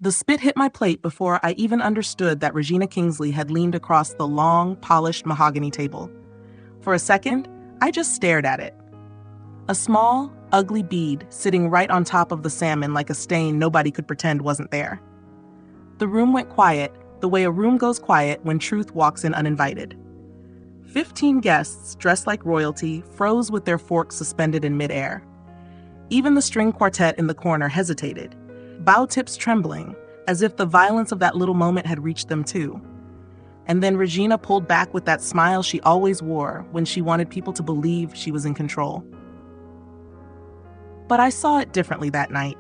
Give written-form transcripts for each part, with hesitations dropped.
The spit hit my plate before I even understood that Regina Kingsley had leaned across the long, polished mahogany table. For a second, I just stared at it. A small, ugly bead sitting right on top of the salmon like a stain nobody could pretend wasn't there. The room went quiet, the way a room goes quiet when truth walks in uninvited. 15 guests, dressed like royalty, froze with their forks suspended in midair. Even the string quartet in the corner hesitated, bow tips trembling, as if the violence of that little moment had reached them too. And then Regina pulled back with that smile she always wore when she wanted people to believe she was in control. But I saw it differently that night.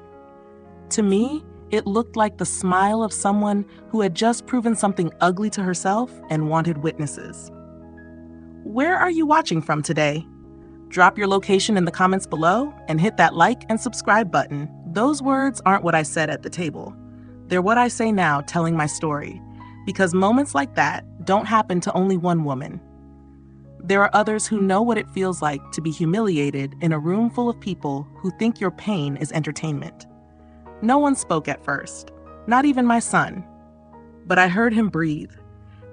To me, it looked like the smile of someone who had just proven something ugly to herself and wanted witnesses. Where are you watching from today? Drop your location in the comments below and hit that like and subscribe button. Those words aren't what I said at the table. They're what I say now telling my story, because moments like that don't happen to only one woman. There are others who know what it feels like to be humiliated in a room full of people who think your pain is entertainment. No one spoke at first, not even my son. But I heard him breathe.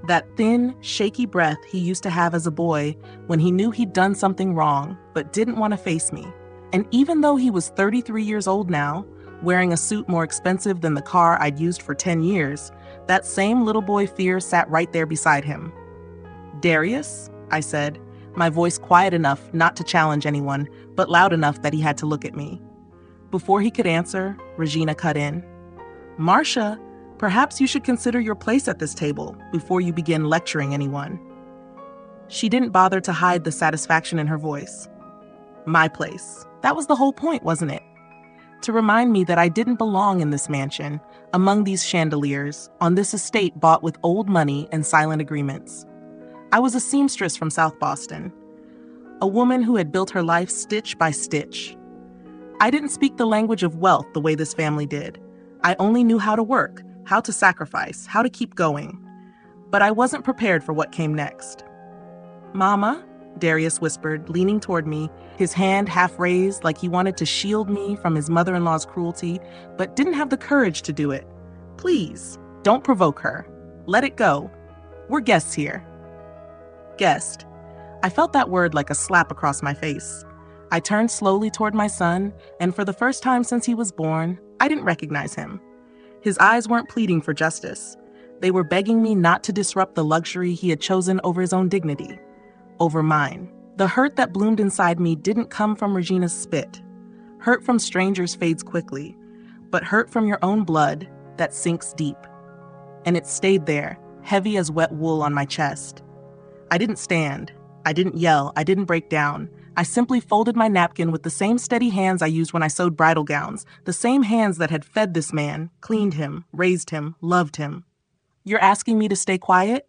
That thin, shaky breath he used to have as a boy when he knew he'd done something wrong but didn't want to face me. And even though he was 33 years old now, wearing a suit more expensive than the car I'd used for 10 years, that same little boy fear sat right there beside him. "Darius?" I said, my voice quiet enough not to challenge anyone, but loud enough that he had to look at me. Before he could answer, Regina cut in. "Marcia, perhaps you should consider your place at this table before you begin lecturing anyone." She didn't bother to hide the satisfaction in her voice. My place. That was the whole point, wasn't it? To remind me that I didn't belong in this mansion, among these chandeliers, on this estate bought with old money and silent agreements. I was a seamstress from South Boston, a woman who had built her life stitch by stitch. I didn't speak the language of wealth the way this family did. I only knew how to work, how to sacrifice, how to keep going. But I wasn't prepared for what came next. "Mama," Darius whispered, leaning toward me, his hand half raised like he wanted to shield me from his mother-in-law's cruelty, but didn't have the courage to do it. "Please, don't provoke her. Let it go. We're guests here." Guest. I felt that word like a slap across my face. I turned slowly toward my son, and for the first time since he was born, I didn't recognize him. His eyes weren't pleading for justice. They were begging me not to disrupt the luxury he had chosen over his own dignity, over mine. The hurt that bloomed inside me didn't come from Regina's spit. Hurt from strangers fades quickly, but hurt from your own blood that sinks deep. And it stayed there, heavy as wet wool on my chest. I didn't stand. I didn't yell. I didn't break down. I simply folded my napkin with the same steady hands I used when I sewed bridal gowns, the same hands that had fed this man, cleaned him, raised him, loved him. "You're asking me to stay quiet?"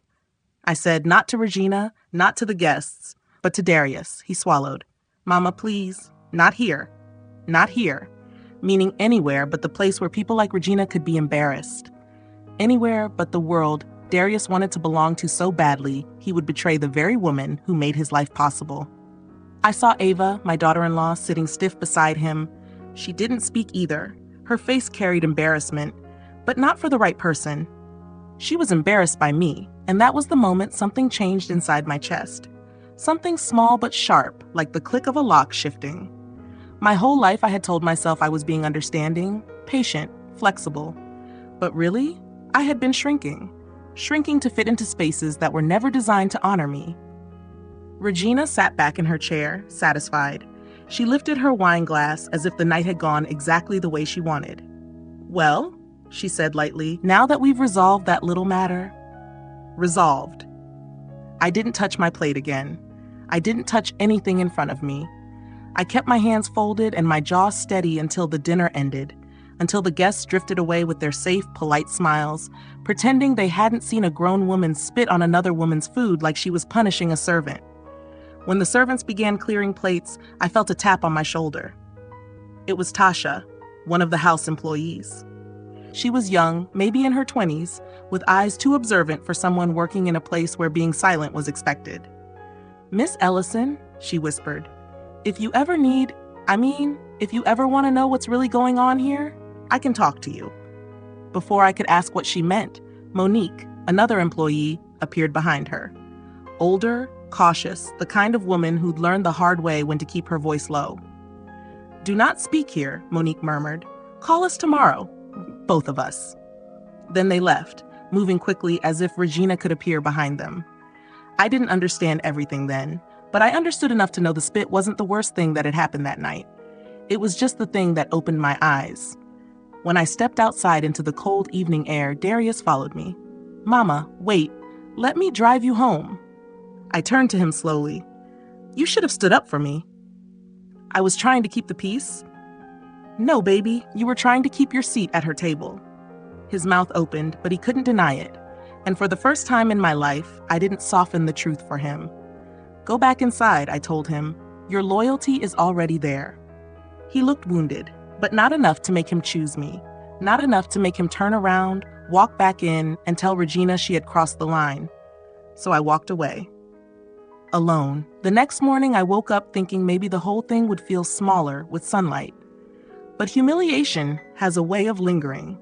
I said, not to Regina, not to the guests, but to Darius. He swallowed. "Mama, please. Not here. Not here." Meaning anywhere but the place where people like Regina could be embarrassed. Anywhere but the world Darius wanted to belong to so badly he would betray the very woman who made his life possible. I saw Ava, my daughter-in-law, sitting stiff beside him. She didn't speak either. Her face carried embarrassment, but not for the right person. She was embarrassed by me, and that was the moment something changed inside my chest. Something small but sharp, like the click of a lock shifting. My whole life I had told myself I was being understanding, patient, flexible. But really, I had been shrinking to fit into spaces that were never designed to honor me. Regina sat back in her chair, satisfied. She lifted her wine glass as if the night had gone exactly the way she wanted. "Well," she said lightly, "now that we've resolved that little matter." Resolved. I didn't touch my plate again. I didn't touch anything in front of me. I kept my hands folded and my jaw steady until the dinner ended, until the guests drifted away with their safe, polite smiles, pretending they hadn't seen a grown woman spit on another woman's food like she was punishing a servant. When the servants began clearing plates, I felt a tap on my shoulder. It was Tasha, one of the house employees. She was young, maybe in her 20s, with eyes too observant for someone working in a place where being silent was expected. "Miss Ellison," she whispered, if you ever want to know what's really going on here, I can talk to you." Before I could ask what she meant, Monique, another employee, appeared behind her. Older, cautious, the kind of woman who'd learned the hard way when to keep her voice low. "Do not speak here," Monique murmured. "Call us tomorrow, both of us." Then they left, moving quickly as if Regina could appear behind them. I didn't understand everything then, but I understood enough to know the spit wasn't the worst thing that had happened that night. It was just the thing that opened my eyes. When I stepped outside into the cold evening air, Darius followed me. "Mama, wait. Let me drive you home." I turned to him slowly. "You should have stood up for me." "I was trying to keep the peace." "No, baby, you were trying to keep your seat at her table." His mouth opened, but he couldn't deny it. And for the first time in my life, I didn't soften the truth for him. "Go back inside," I told him. "Your loyalty is already there." He looked wounded, but not enough to make him choose me. Not enough to make him turn around, walk back in, and tell Regina she had crossed the line. So I walked away. Alone. The next morning, I woke up thinking maybe the whole thing would feel smaller with sunlight. But humiliation has a way of lingering.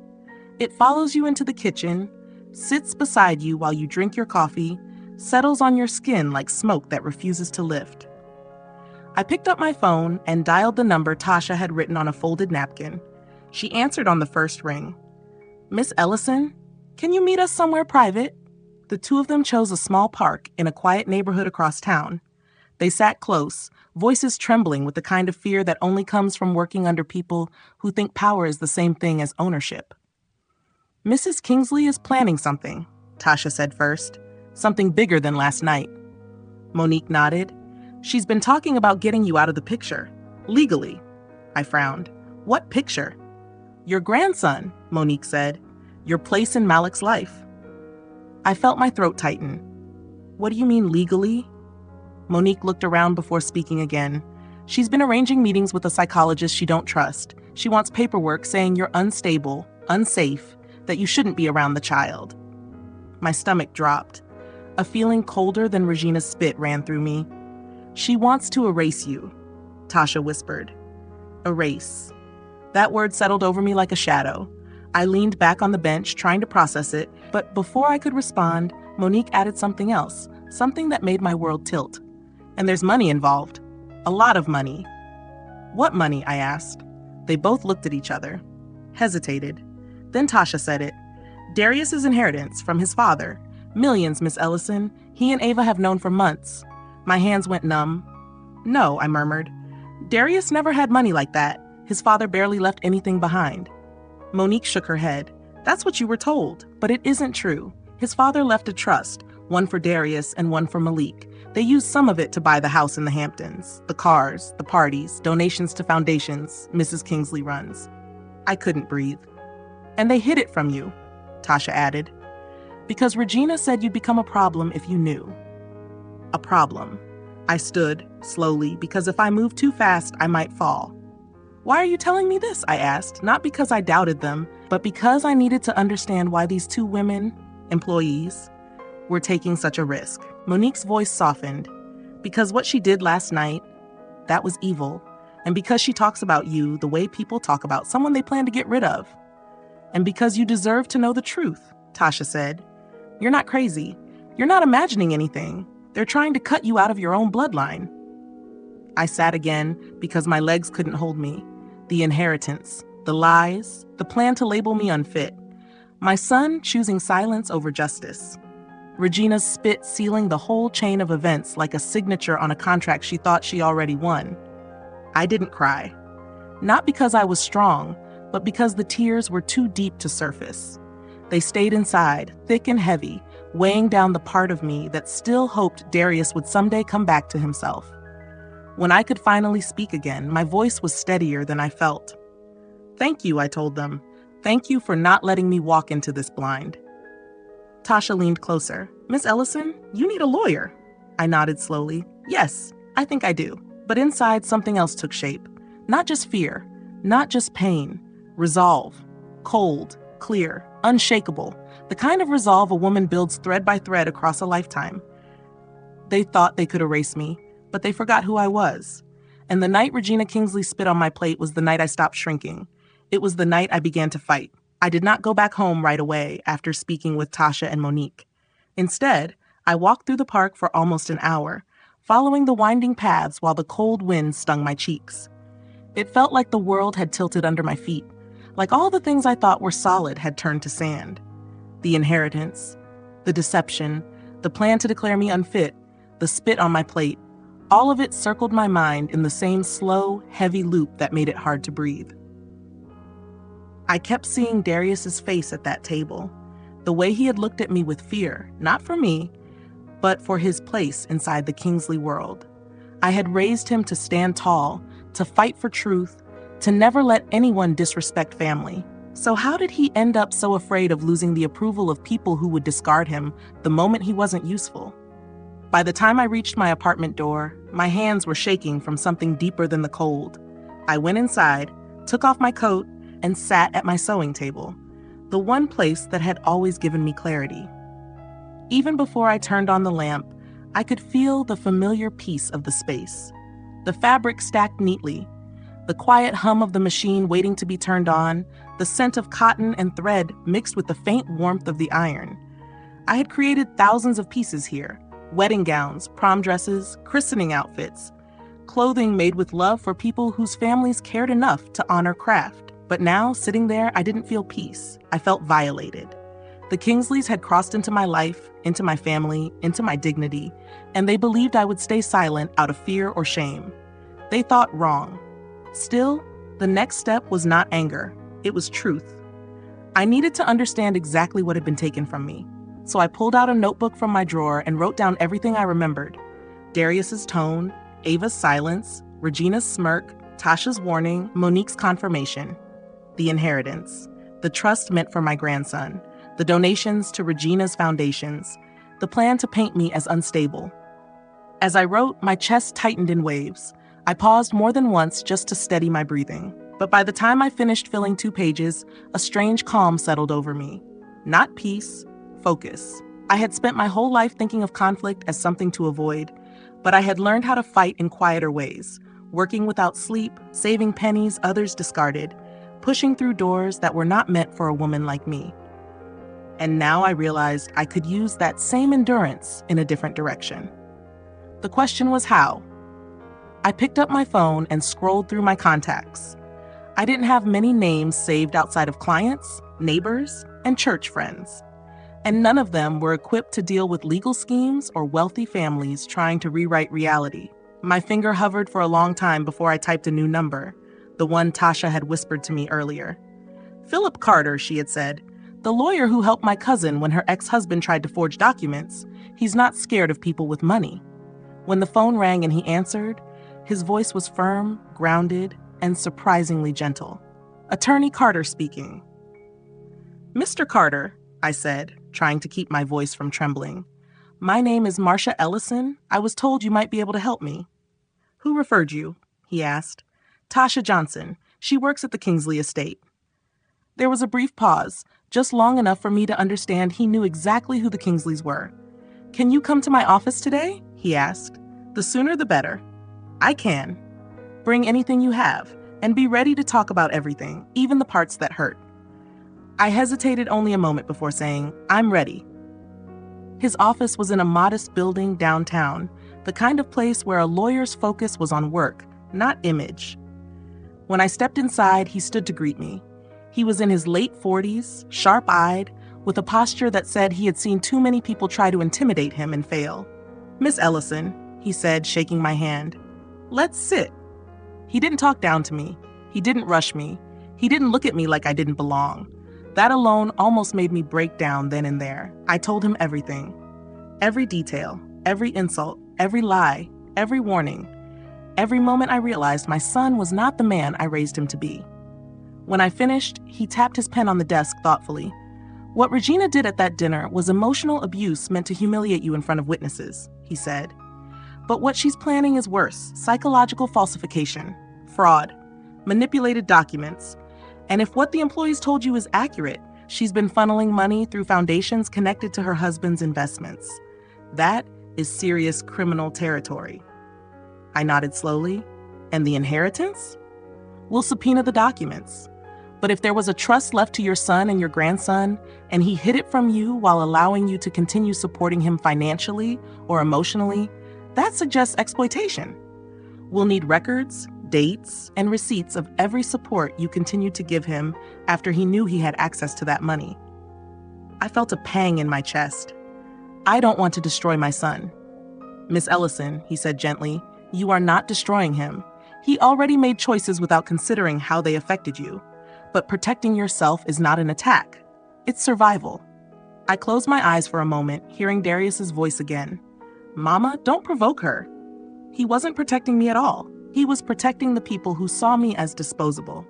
It follows you into the kitchen, sits beside you while you drink your coffee, settles on your skin like smoke that refuses to lift. I picked up my phone and dialed the number Tasha had written on a folded napkin. She answered on the first ring. "Miss Ellison, can you meet us somewhere private?" The two of them chose a small park in a quiet neighborhood across town. They sat close, voices trembling with the kind of fear that only comes from working under people who think power is the same thing as ownership. "Mrs. Kingsley is planning something," Tasha said first. "Something bigger than last night." Monique nodded. "She's been talking about getting you out of the picture. Legally." I frowned. "What picture?" "Your grandson," Monique said. "Your place in Malik's life." I felt my throat tighten. "What do you mean legally?" Monique looked around before speaking again. "She's been arranging meetings with a psychologist she don't trust. She wants paperwork saying you're unstable, unsafe, that you shouldn't be around the child." My stomach dropped. A feeling colder than Regina's spit ran through me. "She wants to erase you," Tasha whispered. Erase. That word settled over me like a shadow. I leaned back on the bench, trying to process it, but before I could respond, Monique added something else, something that made my world tilt. "And there's money involved. A lot of money." "What money?" I asked. They both looked at each other, hesitated. Then Tasha said it. "Darius's inheritance from his father. Millions, Miss Ellison. He and Ava have known for months." My hands went numb. "No," I murmured. "Darius never had money like that. His father barely left anything behind." Monique shook her head. "That's what you were told, but it isn't true. His father left a trust, one for Darius and one for Malik. They used some of it to buy the house in the Hamptons, the cars, the parties, donations to foundations Mrs. Kingsley runs." I couldn't breathe. "And they hid it from you," Tasha added. "Because Regina said you'd become a problem if you knew." A problem. I stood, slowly, because if I moved too fast, I might fall. "Why are you telling me this?" I asked, not because I doubted them, but because I needed to understand why these two women, employees, were taking such a risk. Monique's voice softened. "Because what she did last night, that was evil. And because she talks about you the way people talk about someone they plan to get rid of. And because you deserve to know the truth," Tasha said. "You're not crazy. You're not imagining anything. They're trying to cut you out of your own bloodline." I sat again because my legs couldn't hold me. The inheritance, the lies, the plan to label me unfit. My son choosing silence over justice. Regina's spit sealing the whole chain of events like a signature on a contract she thought she already won. I didn't cry. Not because I was strong, but because the tears were too deep to surface. They stayed inside, thick and heavy, weighing down the part of me that still hoped Darius would someday come back to himself. When I could finally speak again, my voice was steadier than I felt. "Thank you," I told them. "Thank you for not letting me walk into this blind." Tasha leaned closer. "Miss Ellison, you need a lawyer." I nodded slowly. "Yes, I think I do." But inside, something else took shape. Not just fear, not just pain. Resolve. Cold, clear, unshakable. The kind of resolve a woman builds thread by thread across a lifetime. They thought they could erase me, but they forgot who I was. And the night Regina Kingsley spit on my plate was the night I stopped shrinking. It was the night I began to fight. I did not go back home right away after speaking with Tasha and Monique. Instead, I walked through the park for almost an hour, following the winding paths while the cold wind stung my cheeks. It felt like the world had tilted under my feet, like all the things I thought were solid had turned to sand. The inheritance, the deception, the plan to declare me unfit, the spit on my plate, all of it circled my mind in the same slow, heavy loop that made it hard to breathe. I kept seeing Darius's face at that table, the way he had looked at me with fear, not for me, but for his place inside the Kingsley world. I had raised him to stand tall, to fight for truth, to never let anyone disrespect family. So how did he end up so afraid of losing the approval of people who would discard him the moment he wasn't useful? By the time I reached my apartment door, my hands were shaking from something deeper than the cold. I went inside, took off my coat, and sat at my sewing table, the one place that had always given me clarity. Even before I turned on the lamp, I could feel the familiar peace of the space. The fabric stacked neatly, the quiet hum of the machine waiting to be turned on, the scent of cotton and thread mixed with the faint warmth of the iron. I had created thousands of pieces here: wedding gowns, prom dresses, christening outfits, clothing made with love for people whose families cared enough to honor craft. But now, sitting there, I didn't feel peace. I felt violated. The Kingsleys had crossed into my life, into my family, into my dignity, and they believed I would stay silent out of fear or shame. They thought wrong. Still, the next step was not anger. It was truth. I needed to understand exactly what had been taken from me. So I pulled out a notebook from my drawer and wrote down everything I remembered. Darius's tone, Ava's silence, Regina's smirk, Tasha's warning, Monique's confirmation. The inheritance, the trust meant for my grandson, the donations to Regina's foundations, the plan to paint me as unstable. As I wrote, my chest tightened in waves. I paused more than once just to steady my breathing. But by the time I finished filling 2 pages, a strange calm settled over me. Not peace, focus. I had spent my whole life thinking of conflict as something to avoid, but I had learned how to fight in quieter ways, working without sleep, saving pennies others discarded, pushing through doors that were not meant for a woman like me. And now I realized I could use that same endurance in a different direction. The question was how? I picked up my phone and scrolled through my contacts. I didn't have many names saved outside of clients, neighbors, and church friends. And none of them were equipped to deal with legal schemes or wealthy families trying to rewrite reality. My finger hovered for a long time before I typed a new number, the one Tasha had whispered to me earlier. Philip Carter, she had said, the lawyer who helped my cousin when her ex-husband tried to forge documents. He's not scared of people with money. When the phone rang and he answered, his voice was firm, grounded, and surprisingly gentle. Attorney Carter speaking. Mr. Carter, I said, trying to keep my voice from trembling. My name is Marcia Ellison. I was told you might be able to help me. Who referred you? He asked. Tasha Johnson. She works at the Kingsley estate. There was a brief pause, just long enough for me to understand he knew exactly who the Kingsleys were. Can you come to my office today? He asked. The sooner the better. I can. Bring anything you have, and be ready to talk about everything, even the parts that hurt. I hesitated only a moment before saying, I'm ready. His office was in a modest building downtown, the kind of place where a lawyer's focus was on work, not image. When I stepped inside, he stood to greet me. He was in his late 40s, sharp-eyed, with a posture that said he had seen too many people try to intimidate him and fail. Miss Ellison, he said, shaking my hand. Let's sit. He didn't talk down to me. He didn't rush me. He didn't look at me like I didn't belong. That alone almost made me break down then and there. I told him everything. Every detail, every insult, every lie, every warning. Every moment I realized my son was not the man I raised him to be. When I finished, he tapped his pen on the desk thoughtfully. What Regina did at that dinner was emotional abuse meant to humiliate you in front of witnesses, he said. But what she's planning is worse: psychological falsification, fraud, manipulated documents. And if what the employees told you is accurate, she's been funneling money through foundations connected to her husband's investments. That is serious criminal territory. I nodded slowly. And the inheritance? We'll subpoena the documents. But if there was a trust left to your son and your grandson, and he hid it from you while allowing you to continue supporting him financially or emotionally, that suggests exploitation. We'll need records, dates, and receipts of every support you continued to give him after he knew he had access to that money. I felt a pang in my chest. I don't want to destroy my son. Miss Ellison, he said gently, you are not destroying him. He already made choices without considering how they affected you. But protecting yourself is not an attack. It's survival. I closed my eyes for a moment, hearing Darius's voice again. Mama, don't provoke her. He wasn't protecting me at all. He was protecting the people who saw me as disposable.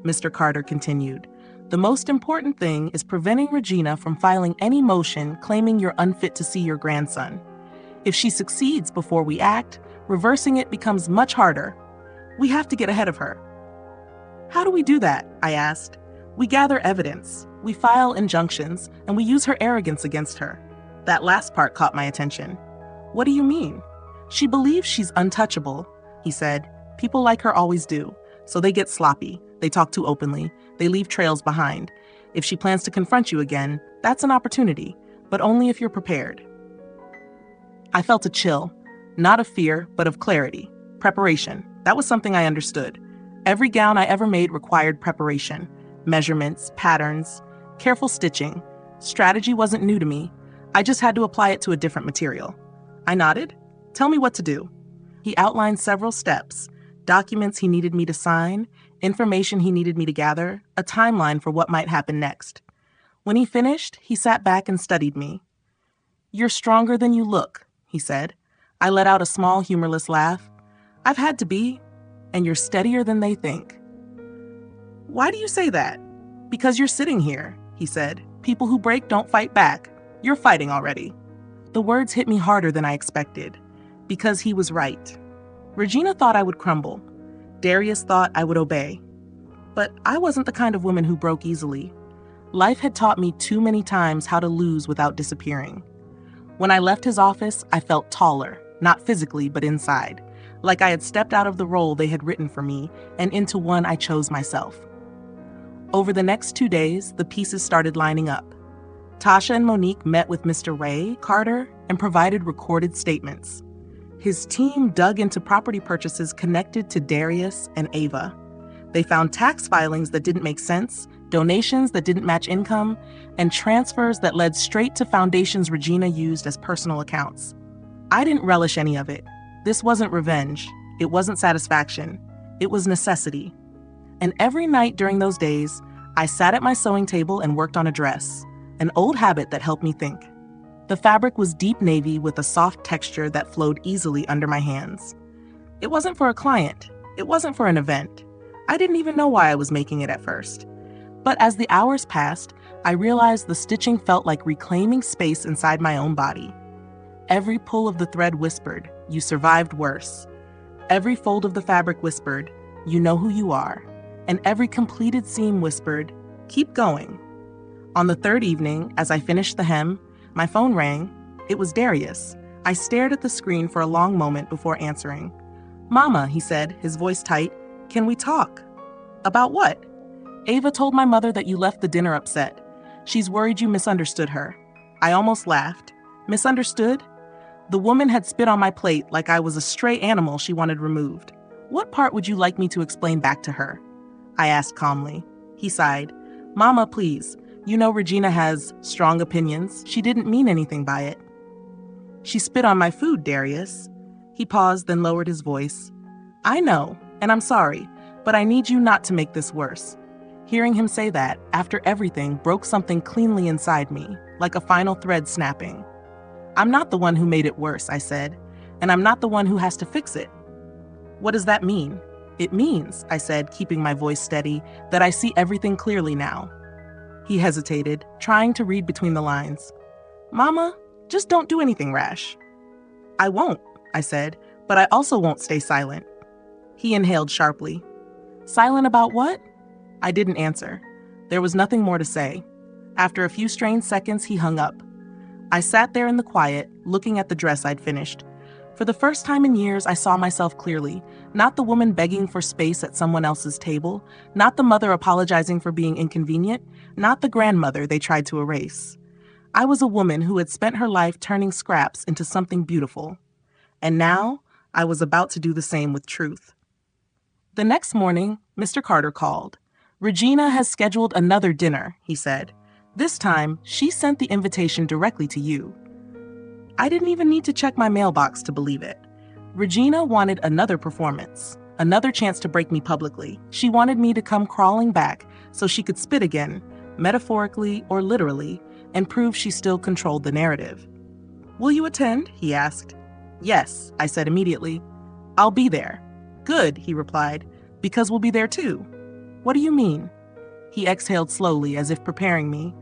Mr. Carter continued, the most important thing is preventing Regina from filing any motion claiming you're unfit to see your grandson. If she succeeds before we act, reversing it becomes much harder. We have to get ahead of her. How do we do that? I asked. We gather evidence, we file injunctions, and we use her arrogance against her. That last part caught my attention. What do you mean? She believes she's untouchable, he said. People like her always do. So they get sloppy, they talk too openly, they leave trails behind. If she plans to confront you again, that's an opportunity, but only if you're prepared. I felt a chill, not of fear, but of clarity. Preparation. That was something I understood. Every gown I ever made required preparation. Measurements, patterns, careful stitching. Strategy wasn't new to me. I just had to apply it to a different material. I nodded. Tell me what to do. He outlined several steps, documents he needed me to sign, information he needed me to gather, a timeline for what might happen next. When he finished, he sat back and studied me. You're stronger than you look, he said. I let out a small, humorless laugh. I've had to be, and you're steadier than they think. Why do you say that? Because you're sitting here, he said. People who break don't fight back. You're fighting already. The words hit me harder than I expected, because he was right. Regina thought I would crumble. Darius thought I would obey. But I wasn't the kind of woman who broke easily. Life had taught me too many times how to lose without disappearing. When I left his office, I felt taller, not physically, but inside, like I had stepped out of the role they had written for me and into one I chose myself. Over the next 2 days, the pieces started lining up. Tasha and Monique met with Mr. Ray Carter and provided recorded statements. His team dug into property purchases connected to Darius and Ava. They found tax filings that didn't make sense, donations that didn't match income, and transfers that led straight to foundations Regina used as personal accounts. I didn't relish any of it. This wasn't revenge. It wasn't satisfaction. It was necessity. And every night during those days, I sat at my sewing table and worked on a dress, an old habit that helped me think. The fabric was deep navy with a soft texture that flowed easily under my hands. It wasn't for a client. It wasn't for an event. I didn't even know why I was making it at first. But as the hours passed, I realized the stitching felt like reclaiming space inside my own body. Every pull of the thread whispered, "You survived worse." Every fold of the fabric whispered, "You know who you are." And every completed seam whispered, "Keep going." On the third evening, as I finished the hem, my phone rang. It was Darius. I stared at the screen for a long moment before answering. "Mama," he said, his voice tight, "can we talk?" "About what?" "Ava told my mother that you left the dinner upset. She's worried you misunderstood her." I almost laughed. Misunderstood? The woman had spit on my plate like I was a stray animal she wanted removed. "What part would you like me to explain back to her?" I asked calmly. He sighed. "Mama, please. You know Regina has strong opinions. She didn't mean anything by it." "She spit on my food, Darius." He paused, then lowered his voice. "I know, and I'm sorry, but I need you not to make this worse." Hearing him say that, after everything, broke something cleanly inside me, like a final thread snapping. "I'm not the one who made it worse," I said, "and I'm not the one who has to fix it." "What does that mean?" "It means," I said, keeping my voice steady, "that I see everything clearly now." He hesitated, trying to read between the lines. "Mama, just don't do anything rash." "I won't," I said, "but I also won't stay silent." He inhaled sharply. "Silent about what?" I didn't answer. There was nothing more to say. After a few strained seconds, he hung up. I sat there in the quiet, looking at the dress I'd finished. For the first time in years, I saw myself clearly. Not the woman begging for space at someone else's table, not the mother apologizing for being inconvenient, not the grandmother they tried to erase. I was a woman who had spent her life turning scraps into something beautiful. And now, I was about to do the same with truth. The next morning, Mr. Carter called. "Regina has scheduled another dinner," he said. "This time, she sent the invitation directly to you." I didn't even need to check my mailbox to believe it. Regina wanted another performance, another chance to break me publicly. She wanted me to come crawling back so she could spit again, metaphorically or literally, and prove she still controlled the narrative. "Will you attend?" he asked. "Yes," I said immediately. "I'll be there." "Good," he replied, "because we'll be there too." "What do you mean?" He exhaled slowly as if preparing me.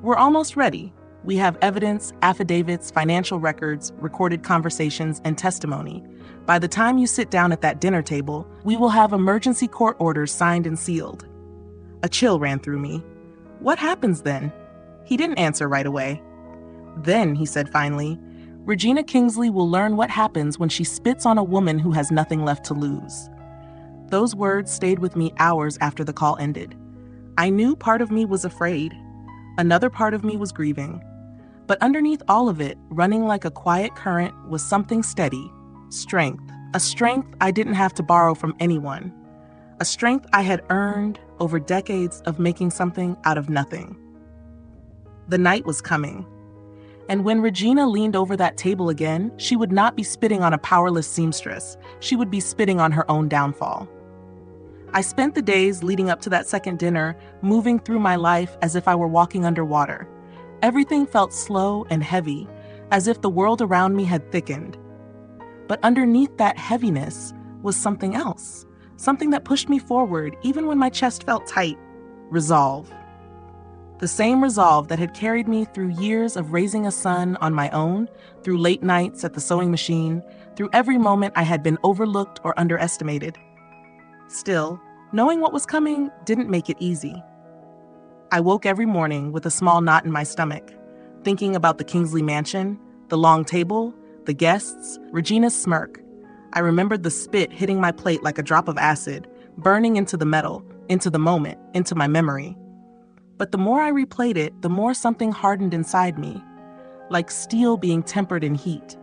"We're almost ready. We have evidence, affidavits, financial records, recorded conversations, and testimony. By the time you sit down at that dinner table, we will have emergency court orders signed and sealed." A chill ran through me. "What happens then?" He didn't answer right away. "Then," he said finally, "Regina Kingsley will learn what happens when she spits on a woman who has nothing left to lose." Those words stayed with me hours after the call ended. I knew part of me was afraid. Another part of me was grieving. But underneath all of it, running like a quiet current, was something steady. Strength. A strength I didn't have to borrow from anyone. A strength I had earned over decades of making something out of nothing. The night was coming. And when Regina leaned over that table again, she would not be spitting on a powerless seamstress. She would be spitting on her own downfall. I spent the days leading up to that second dinner, moving through my life as if I were walking underwater. Everything felt slow and heavy, as if the world around me had thickened. But underneath that heaviness was something else, something that pushed me forward even when my chest felt tight. Resolve. The same resolve that had carried me through years of raising a son on my own, through late nights at the sewing machine, through every moment I had been overlooked or underestimated. Still, knowing what was coming didn't make it easy. I woke every morning with a small knot in my stomach, thinking about the Kingsley mansion, the long table, the guests, Regina's smirk. I remembered the spit hitting my plate like a drop of acid, burning into the metal, into the moment, into my memory. But the more I replayed it, the more something hardened inside me, like steel being tempered in heat.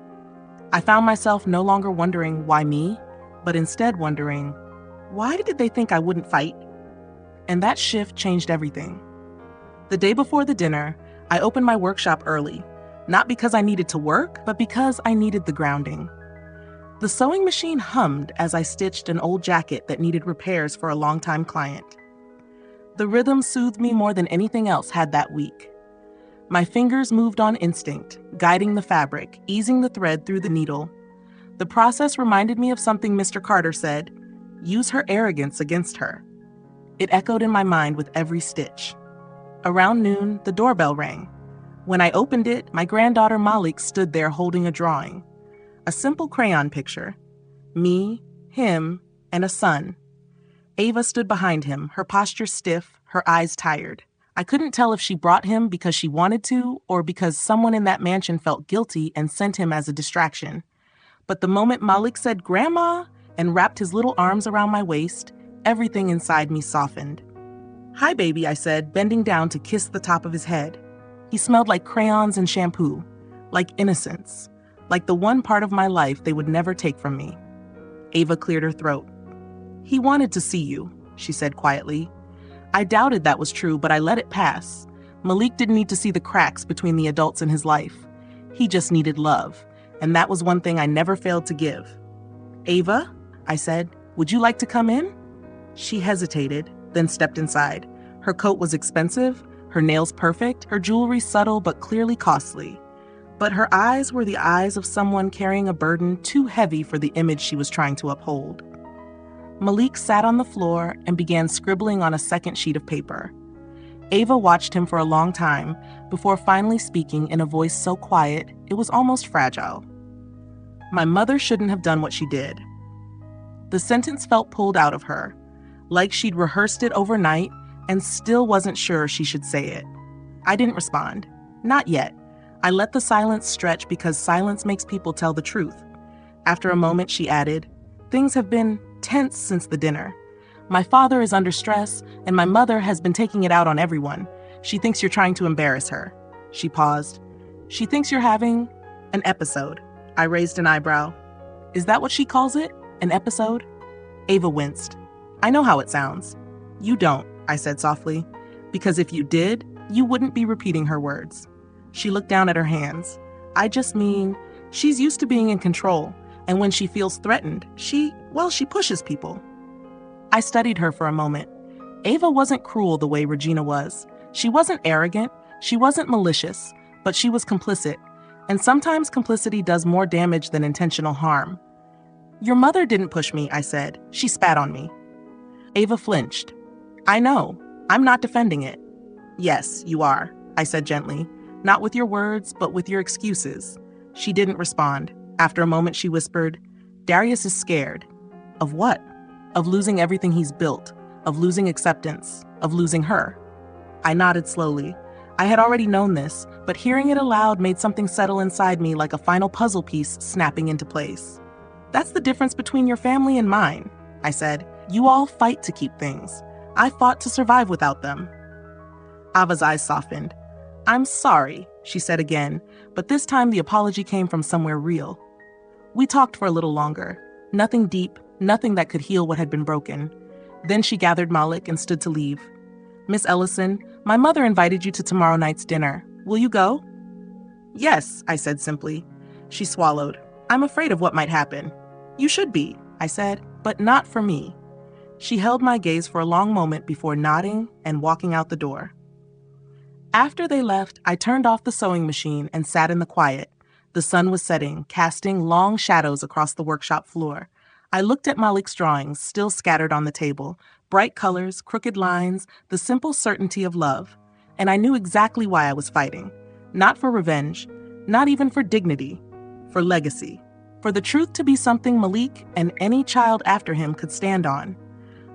I found myself no longer wondering why me, but instead wondering, why did they think I wouldn't fight? And that shift changed everything. The day before the dinner, I opened my workshop early, not because I needed to work, but because I needed the grounding. The sewing machine hummed as I stitched an old jacket that needed repairs for a longtime client. The rhythm soothed me more than anything else had that week. My fingers moved on instinct, guiding the fabric, easing the thread through the needle. The process reminded me of something Mr. Carter said, "Use her arrogance against her." It echoed in my mind with every stitch. Around noon, the doorbell rang. When I opened it, my granddaughter Malik stood there holding a drawing. A simple crayon picture. Me, him, and a son. Ava stood behind him, her posture stiff, her eyes tired. I couldn't tell if she brought him because she wanted to or because someone in that mansion felt guilty and sent him as a distraction. But the moment Malik said "Grandma" and wrapped his little arms around my waist, everything inside me softened. "Hi, baby," I said, bending down to kiss the top of his head. He smelled like crayons and shampoo, like innocence, like the one part of my life they would never take from me. Ava cleared her throat. "He wanted to see you," she said quietly. I doubted that was true, but I let it pass. Malik didn't need to see the cracks between the adults in his life. He just needed love, and that was one thing I never failed to give. "Ava," I said, "would you like to come in?" She hesitated, then stepped inside. Her coat was expensive, her nails perfect, her jewelry subtle but clearly costly. But her eyes were the eyes of someone carrying a burden too heavy for the image she was trying to uphold. Malik sat on the floor and began scribbling on a second sheet of paper. Ava watched him for a long time before finally speaking in a voice so quiet it was almost fragile. "My mother shouldn't have done what she did." The sentence felt pulled out of her, like she'd rehearsed it overnight and still wasn't sure she should say it. I didn't respond. Not yet. I let the silence stretch because silence makes people tell the truth. After a moment, she added, "Things have been tense since the dinner. My father is under stress, and my mother has been taking it out on everyone. She thinks you're trying to embarrass her." She paused. "She thinks you're having an episode." I raised an eyebrow. "Is that what she calls it? An episode?" Ava winced. "I know how it sounds." "You don't," I said softly, "because if you did, you wouldn't be repeating her words." She looked down at her hands. "I just mean, she's used to being in control, and when she feels threatened, she pushes people." I studied her for a moment. Ava wasn't cruel the way Regina was. She wasn't arrogant, she wasn't malicious, but she was complicit, and sometimes complicity does more damage than intentional harm. "Your mother didn't push me," I said. "She spat on me." Ava flinched. "I know. I'm not defending it." "Yes, you are," I said gently. "Not with your words, but with your excuses." She didn't respond. After a moment, she whispered, "Darius is scared." "Of what?" "Of losing everything he's built, of losing acceptance, of losing her." I nodded slowly. I had already known this, but hearing it aloud made something settle inside me like a final puzzle piece snapping into place. "That's the difference between your family and mine," I said. "You all fight to keep things. I fought to survive without them." Ava's eyes softened. "I'm sorry," she said again, but this time the apology came from somewhere real. We talked for a little longer. Nothing deep, nothing that could heal what had been broken. Then she gathered Malik and stood to leave. "Miss Ellison, my mother invited you to tomorrow night's dinner. Will you go?" "Yes," I said simply. She swallowed. "I'm afraid of what might happen." "You should be," I said, "but not for me." She held my gaze for a long moment before nodding and walking out the door. After they left, I turned off the sewing machine and sat in the quiet. The sun was setting, casting long shadows across the workshop floor. I looked at Malik's drawings, still scattered on the table. Bright colors, crooked lines, the simple certainty of love. And I knew exactly why I was fighting. Not for revenge, not even for dignity, for legacy. For the truth to be something Malik and any child after him could stand on.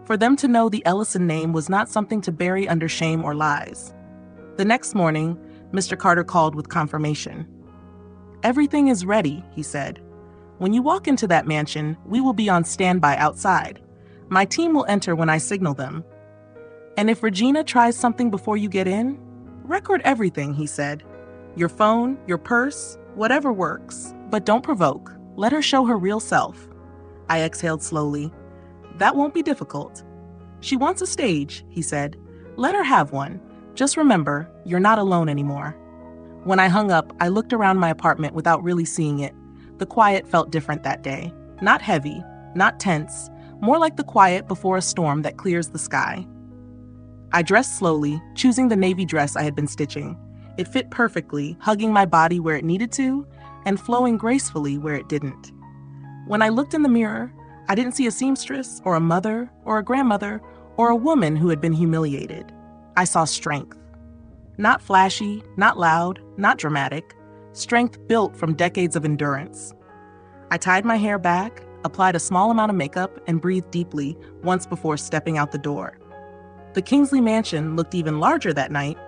For them to know the Ellison name was not something to bury under shame or lies. The next morning, Mr. Carter called with confirmation. "Everything is ready," he said. "When you walk into that mansion, we will be on standby outside. My team will enter when I signal them. And if Regina tries something before you get in, record everything," he said. "Your phone, your purse, whatever works. But don't provoke. Let her show her real self." I exhaled slowly. "That won't be difficult." "She wants a stage," he said. "Let her have one. Just remember, you're not alone anymore." When I hung up, I looked around my apartment without really seeing it. The quiet felt different that day. Not heavy, not tense, more like the quiet before a storm that clears the sky. I dressed slowly, choosing the navy dress I had been stitching. It fit perfectly, hugging my body where it needed to, and flowing gracefully where it didn't. When I looked in the mirror, I didn't see a seamstress, or a mother, or a grandmother, or a woman who had been humiliated. I saw strength. Not flashy, not loud, not dramatic. Strength built from decades of endurance. I tied my hair back, applied a small amount of makeup, and breathed deeply once before stepping out the door. The Kingsley mansion looked even larger that night,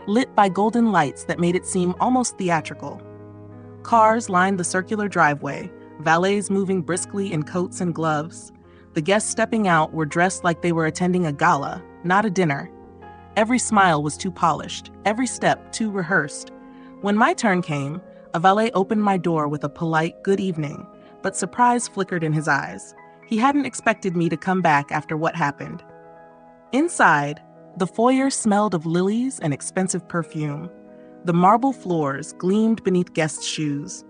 lit by golden lights that made it seem almost theatrical. Cars lined the circular driveway, valets moving briskly in coats and gloves. The guests stepping out were dressed like they were attending a gala, not a dinner. Every smile was too polished, every step too rehearsed. When my turn came, a valet opened my door with a polite "good evening," but surprise flickered in his eyes. He hadn't expected me to come back after what happened. Inside, the foyer smelled of lilies and expensive perfume. The marble floors gleamed beneath guests' shoes.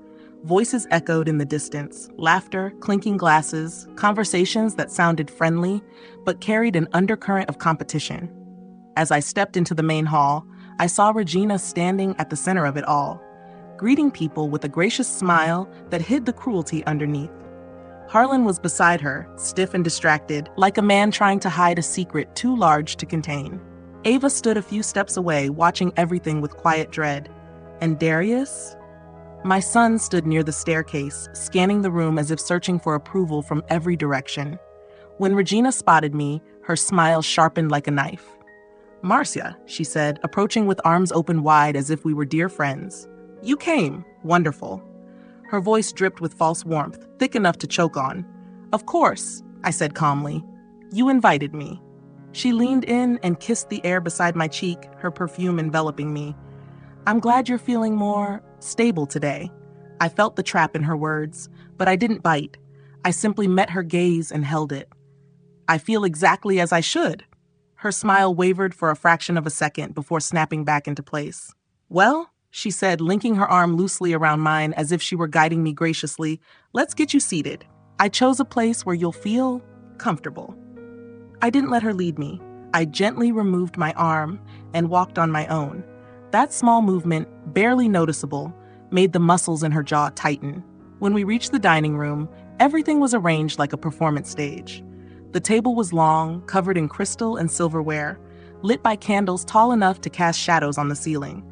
Voices echoed in the distance, laughter, clinking glasses, conversations that sounded friendly, but carried an undercurrent of competition. As I stepped into the main hall, I saw Regina standing at the center of it all, greeting people with a gracious smile that hid the cruelty underneath. Harlan was beside her, stiff and distracted, like a man trying to hide a secret too large to contain. Ava stood a few steps away, watching everything with quiet dread. And Darius? My son stood near the staircase, scanning the room as if searching for approval from every direction. When Regina spotted me, her smile sharpened like a knife. "Marcia," she said, approaching with arms open wide as if we were dear friends. "You came. Wonderful." Her voice dripped with false warmth, thick enough to choke on. "Of course," I said calmly. "You invited me." She leaned in and kissed the air beside my cheek, her perfume enveloping me. "I'm glad you're feeling more stable today." I felt the trap in her words, but I didn't bite. I simply met her gaze and held it. "I feel exactly as I should." Her smile wavered for a fraction of a second before snapping back into place. "Well," she said, linking her arm loosely around mine as if she were guiding me graciously, "let's get you seated. I chose a place where you'll feel comfortable." I didn't let her lead me. I gently removed my arm and walked on my own. That small movement, barely noticeable, made the muscles in her jaw tighten. When we reached the dining room, everything was arranged like a performance stage. The table was long, covered in crystal and silverware, lit by candles tall enough to cast shadows on the ceiling.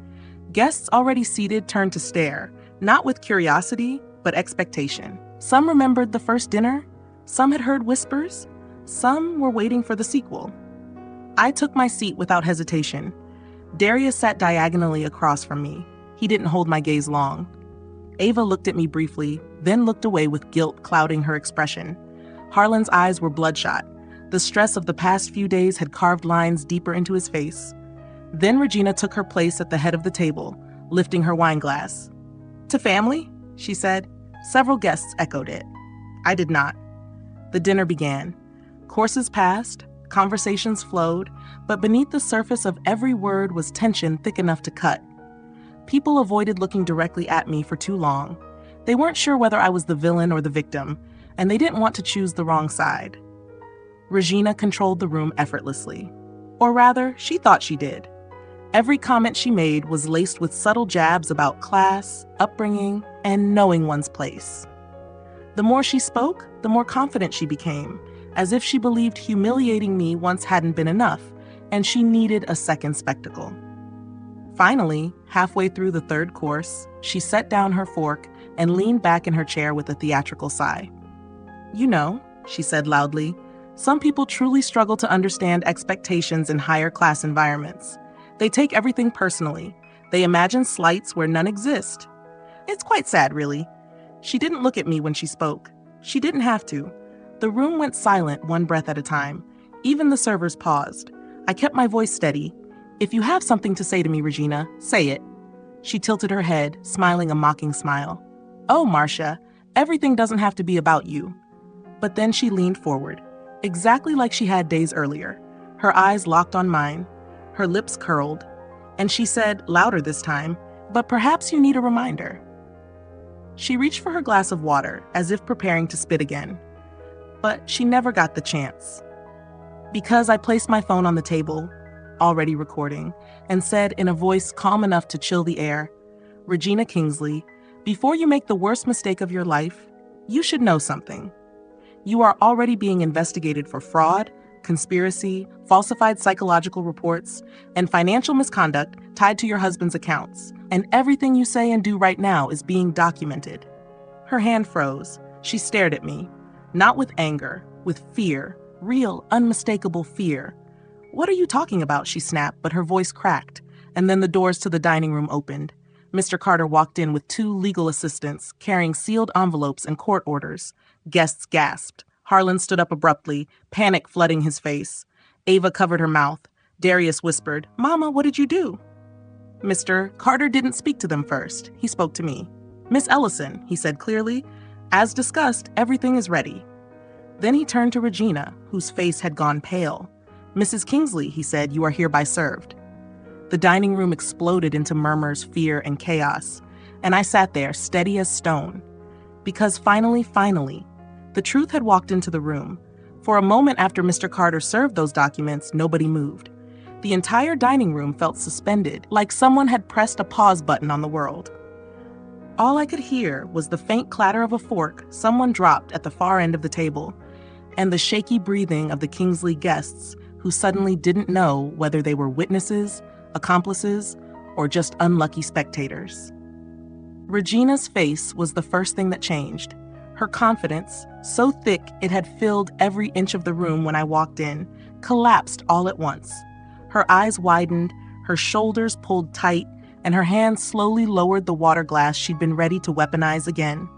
Guests already seated turned to stare, not with curiosity, but expectation. Some remembered the first dinner, some had heard whispers, some were waiting for the sequel. I took my seat without hesitation. Darius sat diagonally across from me. He didn't hold my gaze long. Ava looked at me briefly, then looked away with guilt clouding her expression. Harlan's eyes were bloodshot. The stress of the past few days had carved lines deeper into his face. Then Regina took her place at the head of the table, lifting her wine glass. "To family?" she said. Several guests echoed it. I did not. The dinner began. Courses passed, conversations flowed, but beneath the surface of every word was tension thick enough to cut. People avoided looking directly at me for too long. They weren't sure whether I was the villain or the victim, and they didn't want to choose the wrong side. Regina controlled the room effortlessly. Or rather, she thought she did. Every comment she made was laced with subtle jabs about class, upbringing, and knowing one's place. The more she spoke, the more confident she became, as if she believed humiliating me once hadn't been enough, and she needed a second spectacle. Finally, halfway through the third course, she set down her fork and leaned back in her chair with a theatrical sigh. "You know," she said loudly, "some people truly struggle to understand expectations in higher class environments. They take everything personally. They imagine slights where none exist. It's quite sad, really." She didn't look at me when she spoke. She didn't have to. The room went silent, one breath at a time. Even the servers paused. I kept my voice steady. "If you have something to say to me, Regina, say it." She tilted her head, smiling a mocking smile. "Oh, Marcia, everything doesn't have to be about you." But then she leaned forward, exactly like she had days earlier. Her eyes locked on mine, her lips curled, and she said, louder this time, "But perhaps you need a reminder." She reached for her glass of water, as if preparing to spit again. But she never got the chance. Because I placed my phone on the table, already recording, and said in a voice calm enough to chill the air, "Regina Kingsley, before you make the worst mistake of your life, you should know something. You are already being investigated for fraud, conspiracy, falsified psychological reports, and financial misconduct tied to your husband's accounts, and everything you say and do right now is being documented." Her hand froze. She stared at me, not with anger, with fear, real, unmistakable fear. "What are you talking about?" she snapped, but her voice cracked, and then the doors to the dining room opened. Mr. Carter walked in with 2 legal assistants, carrying sealed envelopes and court orders. Guests gasped. Harlan stood up abruptly, panic flooding his face. Ava covered her mouth. Darius whispered, "Mama, what did you do?" Mr. Carter didn't speak to them first. He spoke to me. "Miss Ellison," he said clearly, "as discussed, everything is ready." Then he turned to Regina, whose face had gone pale. "Mrs. Kingsley," he said, "you are hereby served." The dining room exploded into murmurs, fear, and chaos, and I sat there, steady as stone. Because finally, the truth had walked into the room. For a moment after Mr. Carter served those documents, nobody moved. The entire dining room felt suspended, like someone had pressed a pause button on the world. All I could hear was the faint clatter of a fork someone dropped at the far end of the table, and the shaky breathing of the Kingsley guests who suddenly didn't know whether they were witnesses, accomplices, or just unlucky spectators. Regina's face was the first thing that changed. Her confidence, so thick it had filled every inch of the room when I walked in, collapsed all at once. Her eyes widened, her shoulders pulled tight, and her hand slowly lowered the water glass she'd been ready to weaponize again.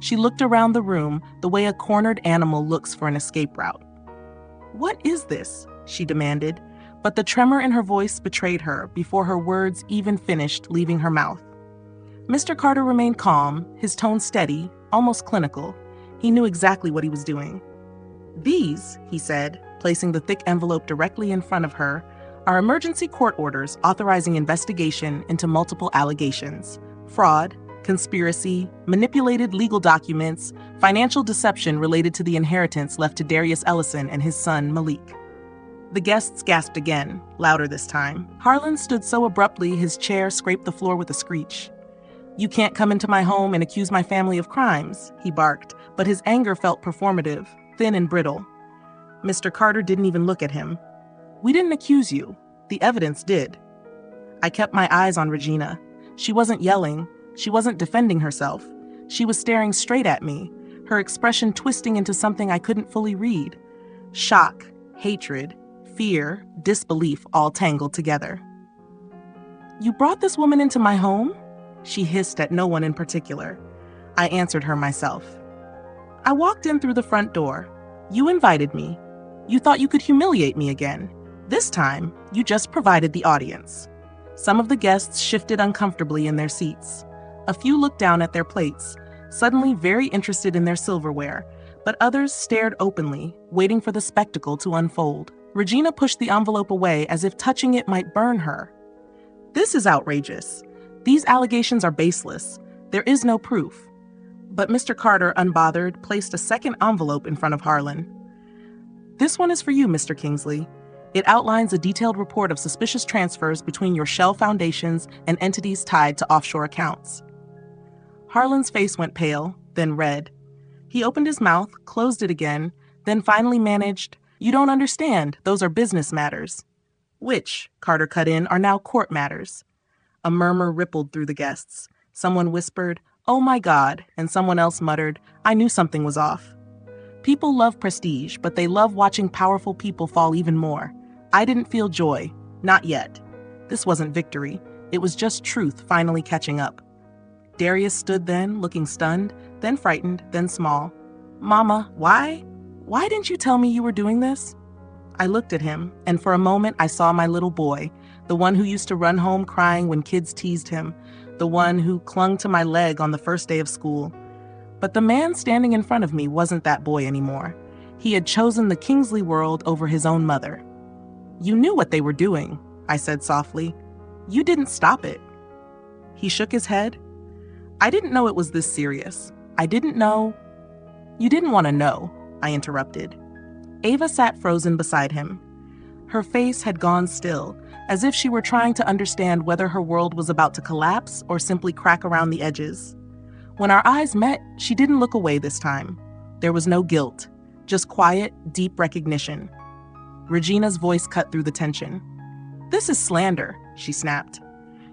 She looked around the room the way a cornered animal looks for an escape route. "What is this?" she demanded, but the tremor in her voice betrayed her before her words even finished leaving her mouth. Mr. Carter remained calm, his tone steady, almost clinical. He knew exactly what he was doing. "These," he said, placing the thick envelope directly in front of her, "are emergency court orders authorizing investigation into multiple allegations: fraud, conspiracy, manipulated legal documents, financial deception related to the inheritance left to Darius Ellison and his son, Malik." The guests gasped again, louder this time. Harlan stood so abruptly his chair scraped the floor with a screech. "You can't come into my home and accuse my family of crimes," he barked, but his anger felt performative, thin and brittle. Mr. Carter didn't even look at him. "We didn't accuse you. The evidence did." I kept my eyes on Regina. She wasn't yelling. She wasn't defending herself. She was staring straight at me, her expression twisting into something I couldn't fully read. Shock, hatred, fear, disbelief all tangled together. "You brought this woman into my home?" She hissed at no one in particular. I answered her myself. "I walked in through the front door. You invited me. You thought you could humiliate me again. This time, you just provided the audience." Some of the guests shifted uncomfortably in their seats. A few looked down at their plates, suddenly very interested in their silverware, but others stared openly, waiting for the spectacle to unfold. Regina pushed the envelope away as if touching it might burn her. "This is outrageous. These allegations are baseless. There is no proof." But Mr. Carter, unbothered, placed a second envelope in front of Harlan. "This one is for you, Mr. Kingsley. It outlines a detailed report of suspicious transfers between your shell foundations and entities tied to offshore accounts." Harlan's face went pale, then red. He opened his mouth, closed it again, then finally managed, "You don't understand. Those are business matters." "Which," Carter cut in, "are now court matters." A murmur rippled through the guests. Someone whispered, "Oh my God," and someone else muttered, "I knew something was off." People love prestige, but they love watching powerful people fall even more. I didn't feel joy. Not yet. This wasn't victory. It was just truth finally catching up. Darius stood then, looking stunned, then frightened, then small. "Mama, why? Why didn't you tell me you were doing this?" I looked at him, and for a moment I saw my little boy, the one who used to run home crying when kids teased him, the one who clung to my leg on the first day of school. But the man standing in front of me wasn't that boy anymore. He had chosen the Kingsley world over his own mother. "You knew what they were doing," I said softly. "You didn't stop it." He shook his head. "I didn't know it was this serious. I didn't know." "You didn't want to know," I interrupted. Ava sat frozen beside him. Her face had gone still, as if she were trying to understand whether her world was about to collapse or simply crack around the edges. When our eyes met, she didn't look away this time. There was no guilt, just quiet, deep recognition. Regina's voice cut through the tension. "This is slander," she snapped.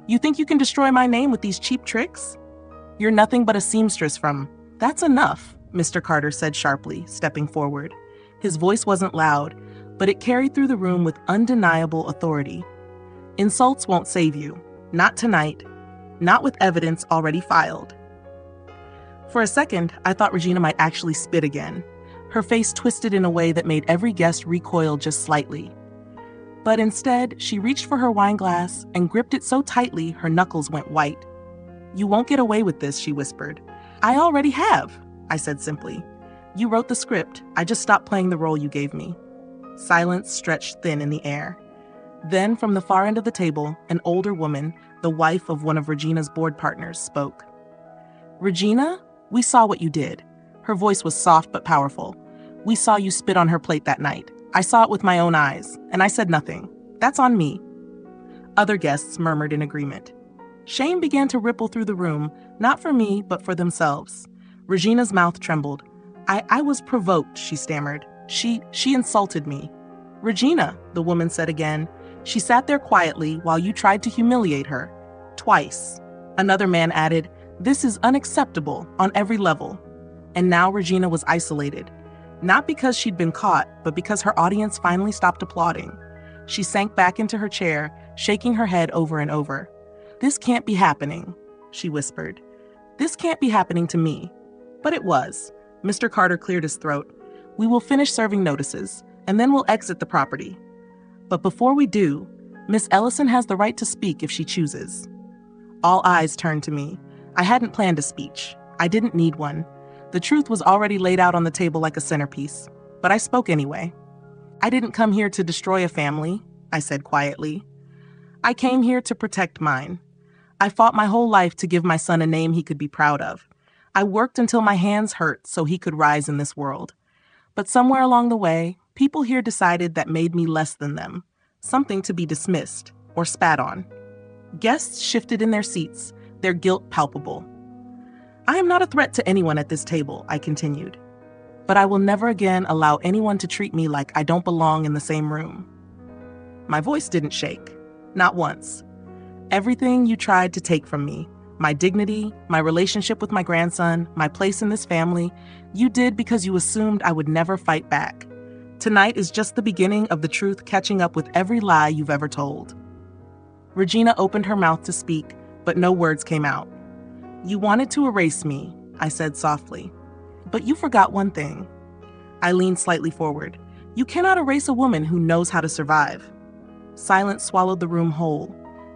"You think you can destroy my name with these cheap tricks? You're nothing but a seamstress from—" "That's enough," Mr. Carter said sharply, stepping forward. His voice wasn't loud, but it carried through the room with undeniable authority. "Insults won't save you. Not tonight. Not with evidence already filed." For a second, I thought Regina might actually spit again. Her face twisted in a way that made every guest recoil just slightly. But instead, she reached for her wine glass and gripped it so tightly her knuckles went white. "You won't get away with this," she whispered. "I already have," I said simply. "You wrote the script. I just stopped playing the role you gave me." Silence stretched thin in the air. Then, from the far end of the table, an older woman, the wife of one of Regina's board partners, spoke. "Regina, we saw what you did." Her voice was soft but powerful. "We saw you spit on her plate that night. I saw it with my own eyes, and I said nothing. That's on me." Other guests murmured in agreement. Shame began to ripple through the room, not for me, but for themselves. Regina's mouth trembled. I was provoked," she stammered. She insulted me." "Regina," the woman said again. "She sat there quietly while you tried to humiliate her. Twice." Another man added, "This is unacceptable on every level." And now Regina was isolated. Not because she'd been caught, but because her audience finally stopped applauding. She sank back into her chair, shaking her head over and over. "This can't be happening," she whispered. "This can't be happening to me. But it was. Mr. Carter cleared his throat. We will finish serving notices, and then we'll exit the property. But before we do, Miss Ellison has the right to speak if she chooses. All eyes turned to me. I hadn't planned a speech. I didn't need one. The truth was already laid out on the table like a centerpiece. But I spoke anyway. I didn't come here to destroy a family, I said quietly. I came here to protect mine. I fought my whole life to give my son a name he could be proud of. I worked until my hands hurt so he could rise in this world. But somewhere along the way, people here decided that made me less than them, something to be dismissed or spat on. Guests shifted in their seats, their guilt palpable. I am not a threat to anyone at this table, I continued. But I will never again allow anyone to treat me like I don't belong in the same room. My voice didn't shake, not once. Everything you tried to take from me, my dignity, my relationship with my grandson, my place in this family, you did because you assumed I would never fight back. Tonight is just the beginning of the truth catching up with every lie you've ever told. Regina opened her mouth to speak, but no words came out. You wanted to erase me, I said softly. But you forgot one thing. I leaned slightly forward. You cannot erase a woman who knows how to survive. Silence swallowed the room whole.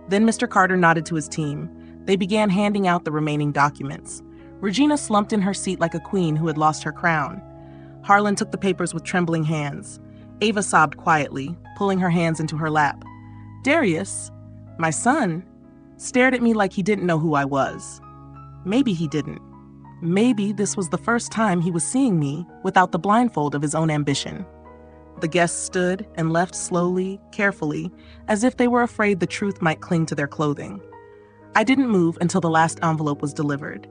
Then Mr. Carter nodded to his team. They began handing out the remaining documents. Regina slumped in her seat like a queen who had lost her crown. Harlan took the papers with trembling hands. Ava sobbed quietly, pulling her hands into her lap. Darius, my son, stared at me like he didn't know who I was. Maybe he didn't. Maybe this was the first time he was seeing me without the blindfold of his own ambition. The guests stood and left slowly, carefully, as if they were afraid the truth might cling to their clothing. I didn't move until the last envelope was delivered.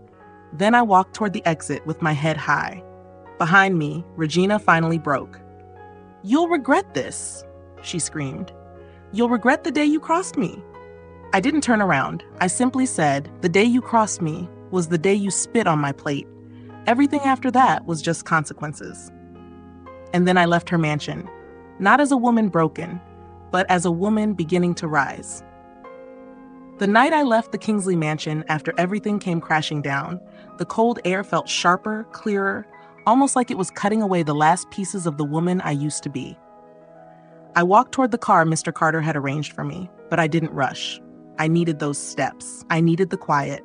Then I walked toward the exit with my head high. Behind me, Regina finally broke. You'll regret this, she screamed. You'll regret the day you crossed me. I didn't turn around. I simply said, the day you crossed me was the day you spit on my plate. Everything after that was just consequences. And then I left her mansion, not as a woman broken, but as a woman beginning to rise. The night I left the Kingsley mansion after everything came crashing down, the cold air felt sharper, clearer, almost like it was cutting away the last pieces of the woman I used to be. I walked toward the car Mr. Carter had arranged for me, but I didn't rush. I needed those steps. I needed the quiet.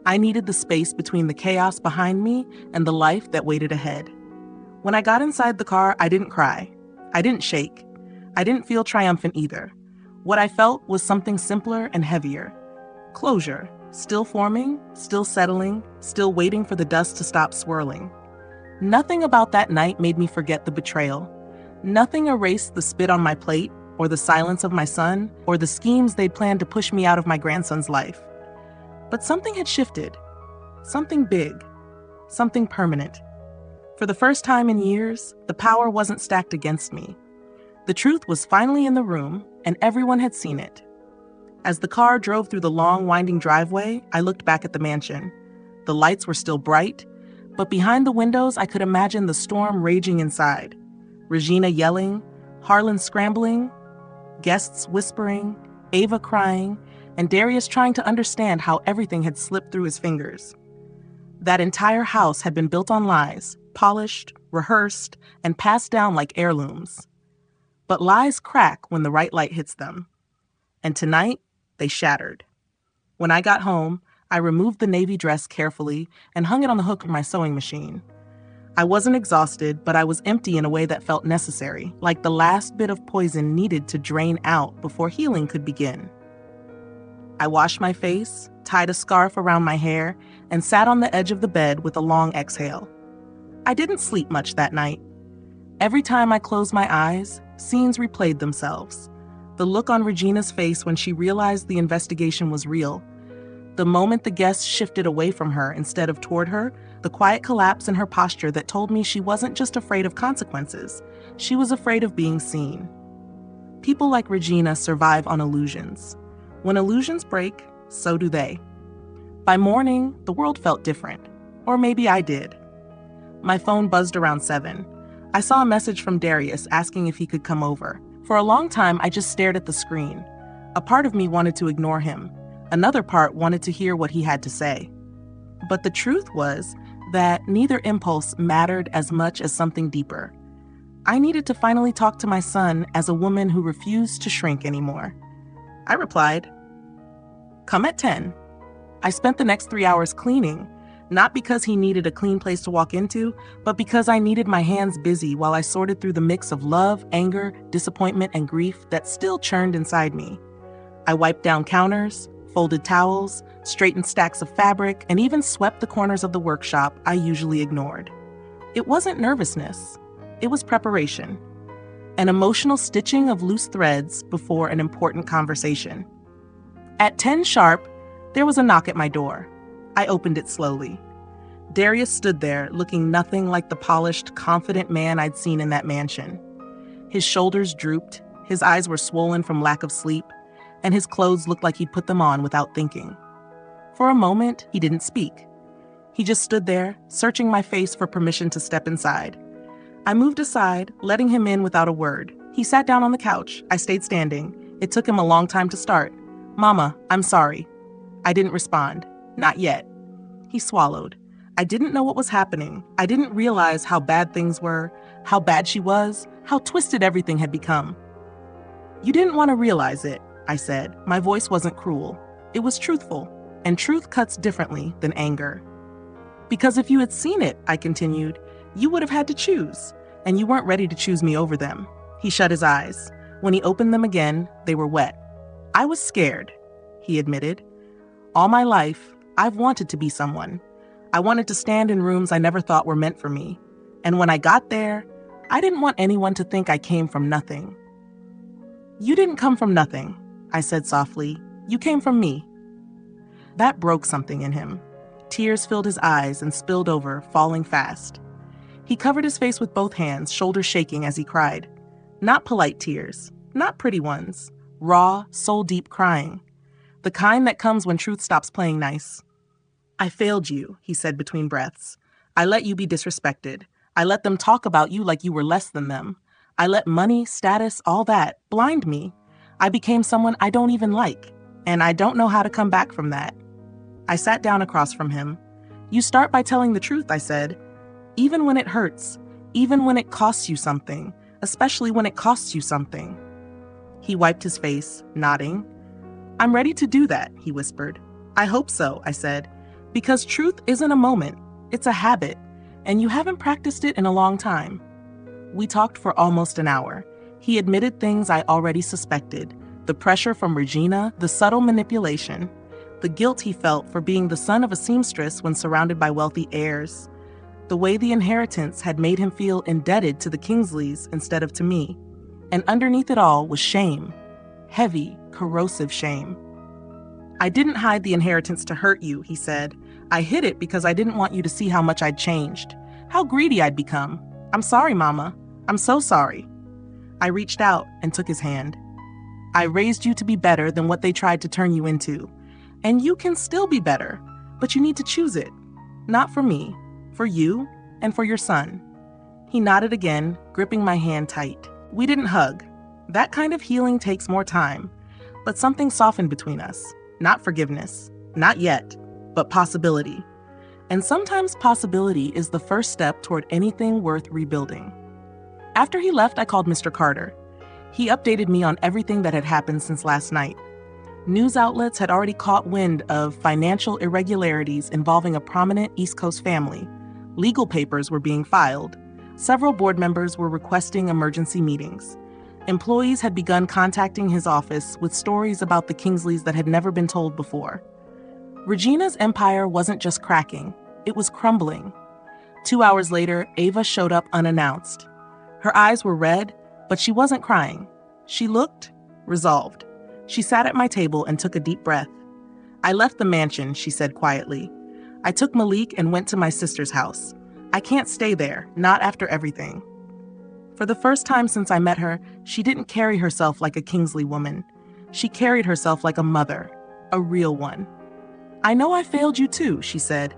I needed the space between the chaos behind me and the life that waited ahead. When I got inside the car, I didn't cry. I didn't shake. I didn't feel triumphant either. What I felt was something simpler and heavier. Closure, still forming, still settling, still waiting for the dust to stop swirling. Nothing about that night made me forget the betrayal. Nothing erased the spit on my plate, or the silence of my son, or the schemes they'd planned to push me out of my grandson's life. But something had shifted. Something big. Something permanent. For the first time in years, the power wasn't stacked against me. The truth was finally in the room, and everyone had seen it. As the car drove through the long, winding driveway, I looked back at the mansion. The lights were still bright, but behind the windows I could imagine the storm raging inside. Regina yelling, Harlan scrambling, guests whispering, Ava crying, and Darius trying to understand how everything had slipped through his fingers. That entire house had been built on lies, polished, rehearsed, and passed down like heirlooms. But lies crack when the right light hits them. And tonight, they shattered. When I got home, I removed the navy dress carefully and hung it on the hook of my sewing machine. I wasn't exhausted, but I was empty in a way that felt necessary, like the last bit of poison needed to drain out before healing could begin. I washed my face, tied a scarf around my hair, and sat on the edge of the bed with a long exhale. I didn't sleep much that night. Every time I closed my eyes, scenes replayed themselves. The look on Regina's face when she realized the investigation was real. The moment the guests shifted away from her instead of toward her, the quiet collapse in her posture that told me she wasn't just afraid of consequences, she was afraid of being seen. People like Regina survive on illusions. When illusions break, so do they. By morning, the world felt different. Or maybe I did. My phone buzzed around 7. I saw a message from Darius asking if he could come over. For a long time, I just stared at the screen. A part of me wanted to ignore him. Another part wanted to hear what he had to say. But the truth was, that neither impulse mattered as much as something deeper. I needed to finally talk to my son as a woman who refused to shrink anymore. I replied, "Come at 10. I spent the next 3 hours cleaning, not because he needed a clean place to walk into, but because I needed my hands busy while I sorted through the mix of love, anger, disappointment, and grief that still churned inside me. I wiped down counters, folded towels, straightened stacks of fabric, and even swept the corners of the workshop I usually ignored. It wasn't nervousness. It was preparation. An emotional stitching of loose threads before an important conversation. At 10 sharp, there was a knock at my door. I opened it slowly. Darius stood there, looking nothing like the polished, confident man I'd seen in that mansion. His shoulders drooped, his eyes were swollen from lack of sleep, and his clothes looked like he'd put them on without thinking. For a moment, he didn't speak. He just stood there, searching my face for permission to step inside. I moved aside, letting him in without a word. He sat down on the couch. I stayed standing. It took him a long time to start. "Mama, I'm sorry." I didn't respond. Not yet. He swallowed. I didn't know what was happening. I didn't realize how bad things were, how bad she was, how twisted everything had become. "You didn't want to realize it," I said. My voice wasn't cruel. It was truthful, and truth cuts differently than anger. "Because if you had seen it," I continued, "you would have had to choose, and you weren't ready to choose me over them." He shut his eyes. When he opened them again, they were wet. "I was scared," he admitted. "All my life, I've wanted to be someone. I wanted to stand in rooms I never thought were meant for me. And when I got there, I didn't want anyone to think I came from nothing." "You didn't come from nothing," I said softly. "You came from me." That broke something in him. Tears filled his eyes and spilled over, falling fast. He covered his face with both hands, shoulders shaking as he cried. Not polite tears, not pretty ones, raw, soul-deep crying. The kind that comes when truth stops playing nice. "I failed you," he said between breaths. "I let you be disrespected. I let them talk about you like you were less than them. I let money, status, all that blind me. I became someone I don't even like, and I don't know how to come back from that." I sat down across from him. "You start by telling the truth," I said. "Even when it hurts, even when it costs you something, especially when it costs you something." He wiped his face, nodding. "I'm ready to do that," he whispered. "I hope so," I said, "because truth isn't a moment, it's a habit, and you haven't practiced it in a long time." We talked for almost an hour. He admitted things I already suspected, the pressure from Regina, the subtle manipulation, the guilt he felt for being the son of a seamstress when surrounded by wealthy heirs, the way the inheritance had made him feel indebted to the Kingsleys instead of to me. And underneath it all was shame. Heavy, corrosive shame. "I didn't hide the inheritance to hurt you," he said. "I hid it because I didn't want you to see how much I'd changed, how greedy I'd become. I'm sorry, Mama. I'm so sorry." I reached out and took his hand. "I raised you to be better than what they tried to turn you into. And you can still be better, but you need to choose it. Not for me, for you, and for your son." He nodded again, gripping my hand tight. We didn't hug. That kind of healing takes more time, but something softened between us. Not forgiveness, not yet, but possibility. And sometimes possibility is the first step toward anything worth rebuilding. After he left, I called Mr. Carter. He updated me on everything that had happened since last night. News outlets had already caught wind of financial irregularities involving a prominent East Coast family. Legal papers were being filed. Several board members were requesting emergency meetings. Employees had begun contacting his office with stories about the Kingsleys that had never been told before. Regina's empire wasn't just cracking, it was crumbling. 2 hours later, Ava showed up unannounced. Her eyes were red, but she wasn't crying. She looked resolved. She sat at my table and took a deep breath. "I left the mansion," she said quietly. "I took Malik and went to my sister's house. I can't stay there, not after everything." For the first time since I met her, she didn't carry herself like a Kingsley woman. She carried herself like a mother, a real one. "I know I failed you too," she said.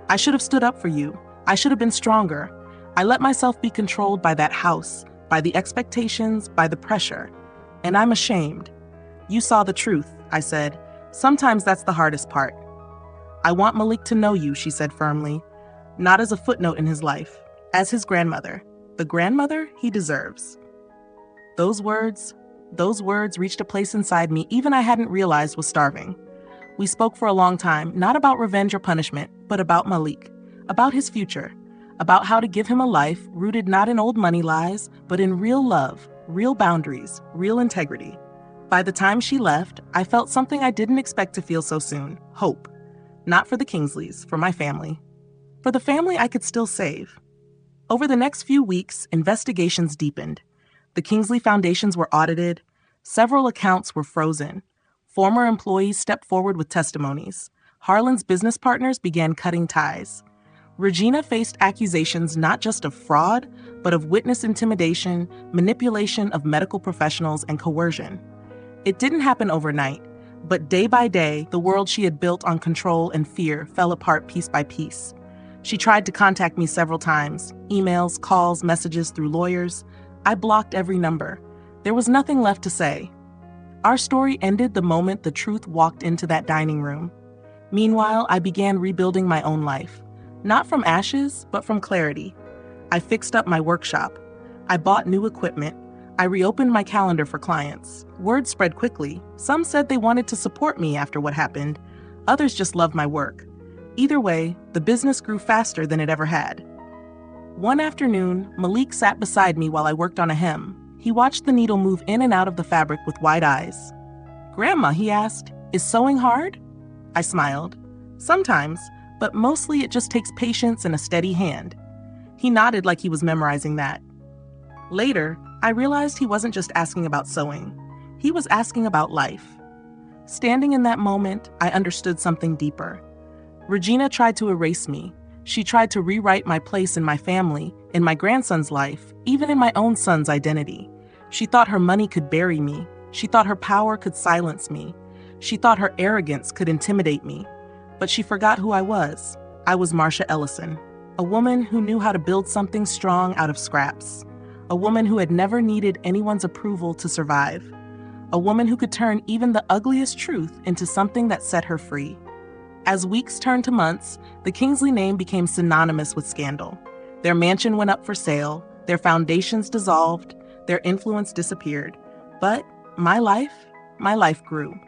"I should have stood up for you. I should have been stronger. I let myself be controlled by that house, by the expectations, by the pressure. And I'm ashamed." "You saw the truth," I said. "Sometimes that's the hardest part." "I want Malik to know you," she said firmly. not as a footnote in his life, as his grandmother, the grandmother he deserves. Those words reached a place inside me even I hadn't realized was starving. We spoke for a long time, not about revenge or punishment, but about Malik, about his future, about how to give him a life rooted not in old money lies, but in real love, real boundaries, real integrity. By the time she left, I felt something I didn't expect to feel so soon: hope. Not for the Kingsleys, for my family. For the family I could still save. Over the next few weeks, investigations deepened. The Kingsley Foundations were audited. Several accounts were frozen. Former employees stepped forward with testimonies. Harlan's business partners began cutting ties. Regina faced accusations not just of fraud, but of witness intimidation, manipulation of medical professionals, and coercion. It didn't happen overnight, but day by day, the world she had built on control and fear fell apart piece by piece. She tried to contact me several times, emails, calls, messages through lawyers. I blocked every number. There was nothing left to say. Our story ended the moment the truth walked into that dining room. Meanwhile, I began rebuilding my own life. Not from ashes, but from clarity. I fixed up my workshop. I bought new equipment. I reopened my calendar for clients. Word spread quickly. Some said they wanted to support me after what happened. Others just loved my work. Either way, the business grew faster than it ever had. One afternoon, Malik sat beside me while I worked on a hem. He watched the needle move in and out of the fabric with wide eyes. "Grandma," he asked, "is sewing hard?" I smiled. "Sometimes, but mostly it just takes patience and a steady hand." He nodded like he was memorizing that. Later, I realized he wasn't just asking about sewing. He was asking about life. Standing in that moment, I understood something deeper. Regina tried to erase me. She tried to rewrite my place in my family, in my grandson's life, even in my own son's identity. She thought her money could bury me. She thought her power could silence me. She thought her arrogance could intimidate me. But she forgot who I was. I was Marsha Ellison, a woman who knew how to build something strong out of scraps. A woman who had never needed anyone's approval to survive. A woman who could turn even the ugliest truth into something that set her free. As weeks turned to months, the Kingsley name became synonymous with scandal. Their mansion went up for sale, their foundations dissolved, their influence disappeared. But my life grew.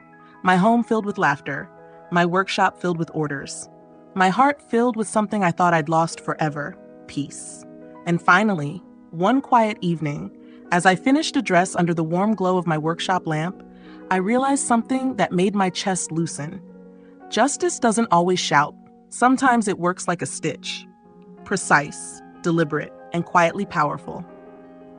My home filled with laughter, my workshop filled with orders, my heart filled with something I thought I'd lost forever: peace. And finally, one quiet evening, as I finished a dress under the warm glow of my workshop lamp, I realized something that made my chest loosen. Justice doesn't always shout. Sometimes it works like a stitch. Precise, deliberate, and quietly powerful.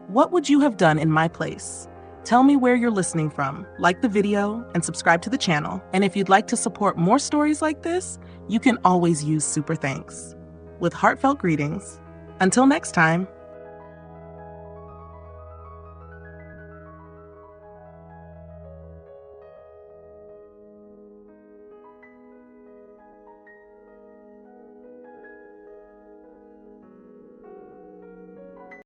What would you have done in my place? Tell me where you're listening from, like the video, and subscribe to the channel. And if you'd like to support more stories like this, you can always use super thanks. With heartfelt greetings. Until next time.